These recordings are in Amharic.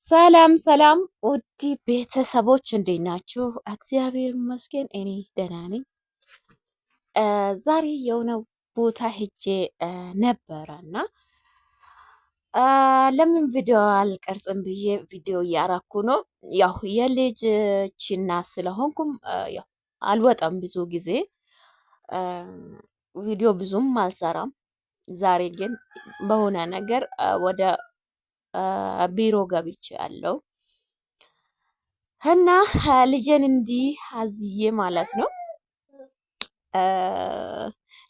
ሰላም ሰላም ውድ ቤተሰቦች እንዴት ናችሁ? እግዚአብሔር ይመስገን እኔ ደህና ነኝ። ዛሬ የሆነ ቦታ ሄጄ ነበረ እና ለምን ቪዲዮ አልቀርጽም ብዬ ቪዲዮ እያረኩ ነው። ያው የልጅ እናት ስለሆንኩም ያው አልወጣም ብዙ ጊዜ ቪዲዮ ብዙም አልሰራም። ዛሬ ግን በሆነ ነገር ወደ ቢሮ ገብቼ ያለው እና ልጄን እንዲህ አዝዬ ማለት ነው።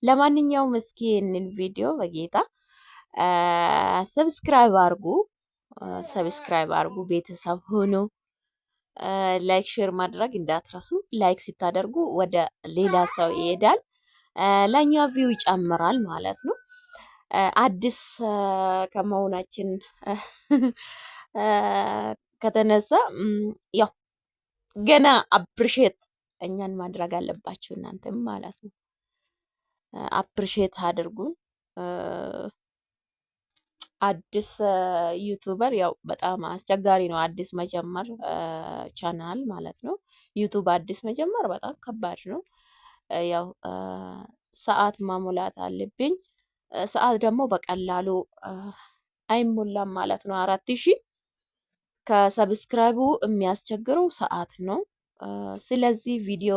ለማንኛውም እስኪ ይህንን ቪዲዮ በጌታ ሰብስክራይብ አርጉ፣ ቤተሰብ ሁኑ። ላይክ ሼር ማድረግ እንዳትረሱ። ላይክ ሲታደርጉ ወደ ሌላ ሰው ይሄዳል፣ ለእኛ ቪው ይጨምራል ማለት ነው። አዲስ ከመሆናችን ከተነሳ ያው ገና አፕሪሼት እኛን ማድረግ አለባችሁ እናንተም ማለት ነው። አፕሪሼት አድርጉን። አዲስ ዩቱበር ያው በጣም አስቸጋሪ ነው። አዲስ መጀመር ቻናል ማለት ነው። ዩቱብ አዲስ መጀመር በጣም ከባድ ነው። ያው ሰዓት ማሙላት አለብኝ። ሰዓት ደግሞ በቀላሉ አይሞላም ማለት ነው። 4000 ከሰብስክራይቡ የሚያስቸግረው ሰዓት ነው። ስለዚህ ቪዲዮ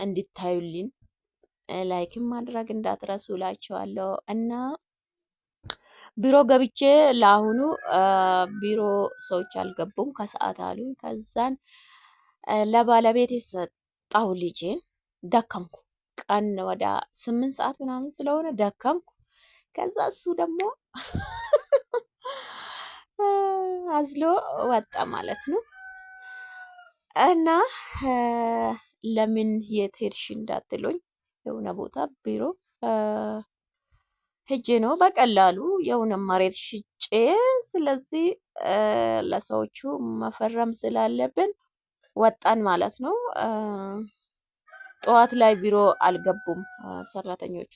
እንዲታዩልኝ ላይክም ማድረግ እንዳትረሱ እላቸዋለሁ። እና ቢሮ ገብቼ ለአሁኑ ቢሮ ሰዎች አልገቡም ከሰዓት አሉኝ። ከዛን ለባለቤት የሰጣሁ ልጄ ደከምኩ። ቀን ወደ 8 ሰዓት ምናምን ስለሆነ ደከምኩ። ከዛ እሱ ደግሞ አዝሎ ወጣ ማለት ነው። እና ለምን የት ሄድሽ እንዳትሉኝ የሆነ ቦታ ቢሮ ሄጄ ነው በቀላሉ የሆነ መሬት ሽጬ፣ ስለዚህ ለሰዎቹ መፈረም ስላለብን ወጣን ማለት ነው። ጠዋት ላይ ቢሮ አልገቡም ሰራተኞቹ።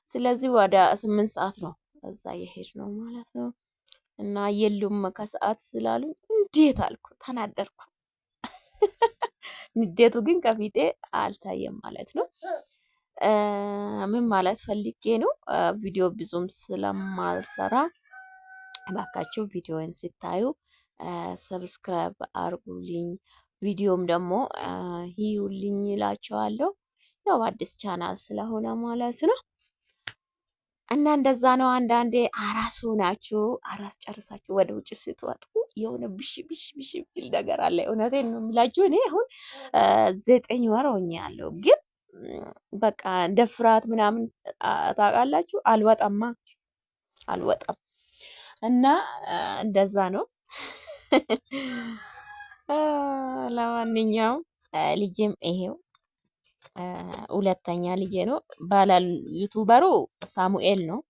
ስለዚህ ወደ 8 ሰዓት ነው እዛ የሄድ ነው ማለት ነው። እና የሉም ከሰዓት ስላሉ እንዴት አልኩ፣ ተናደርኩ። ንዴቱ ግን ከፊቴ አልታየም ማለት ነው። ምን ማለት ፈልጌ ነው? ቪዲዮ ብዙም ስለማልሰራ እባካችሁ ቪዲዮን ሲታዩ ሰብስክራይብ አርጉልኝ፣ ቪዲዮም ደግሞ ይዩልኝ ይላቸዋለሁ። ያው አዲስ ቻናል ስለሆነ ማለት ነው። እና እንደዛ ነው። አንዳንዴ አራስ ሆናችሁ አራስ ጨርሳችሁ ወደ ውጭ ስትወጡ የሆነ ብሽ ብሽ ብሽ ቢል ነገር አለ። እውነቴን ነው የምላችሁ። እኔ አሁን 9 ወር ሆኛለሁ፣ ግን በቃ እንደ ፍርሃት ምናምን ታውቃላችሁ፣ አልወጣም እና እንደዛ ነው። ለማንኛውም ልጄም ይሄው ሁለተኛ ልጄ ነው። ባለ ዩቱበሩ ሳሙኤል ነው።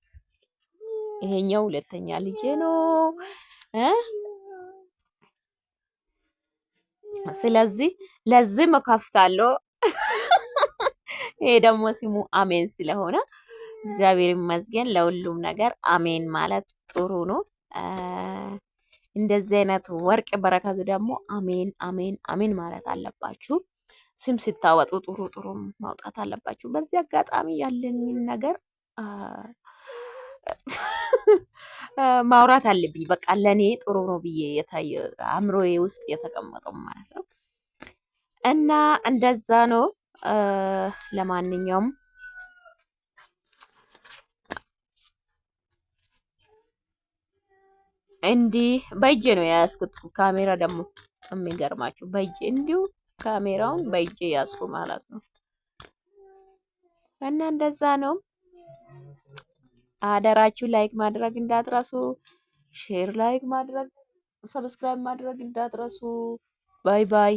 ይሄኛው ሁለተኛ ልጄ ነው። ስለዚህ ለዚህም እከፍታለሁ። ይሄ ደግሞ ስሙ አሜን ስለሆነ እግዚአብሔር ይመስገን። ለሁሉም ነገር አሜን ማለት ጥሩ ነው። እንደዚህ አይነት ወርቅ በረከቱ ደግሞ አሜን አሜን አሜን ማለት አለባችሁ። ስም ስታወጡ ጥሩ ጥሩ ማውጣት አለባችሁ። በዚህ አጋጣሚ ያለኝን ነገር ማውራት አለብኝ። በቃ ለኔ ጥሩ ነው ብዬ የታየ አእምሮዬ ውስጥ የተቀመጠው ማለት ነው። እና እንደዛ ነው። ለማንኛውም እንዲህ በእጄ ነው የያዝኩት። ካሜራ ደግሞ የሚገርማችሁ በእጄ እንዲሁ ካሜራውን በእጄ ያዝኩ ማለት ነው። እና እንደዛ ነው። አደራችሁ ላይክ ማድረግ እንዳትረሱ፣ ሼር ላይክ ማድረግ፣ ሰብስክራይብ ማድረግ እንዳትረሱ። ባይ ባይ።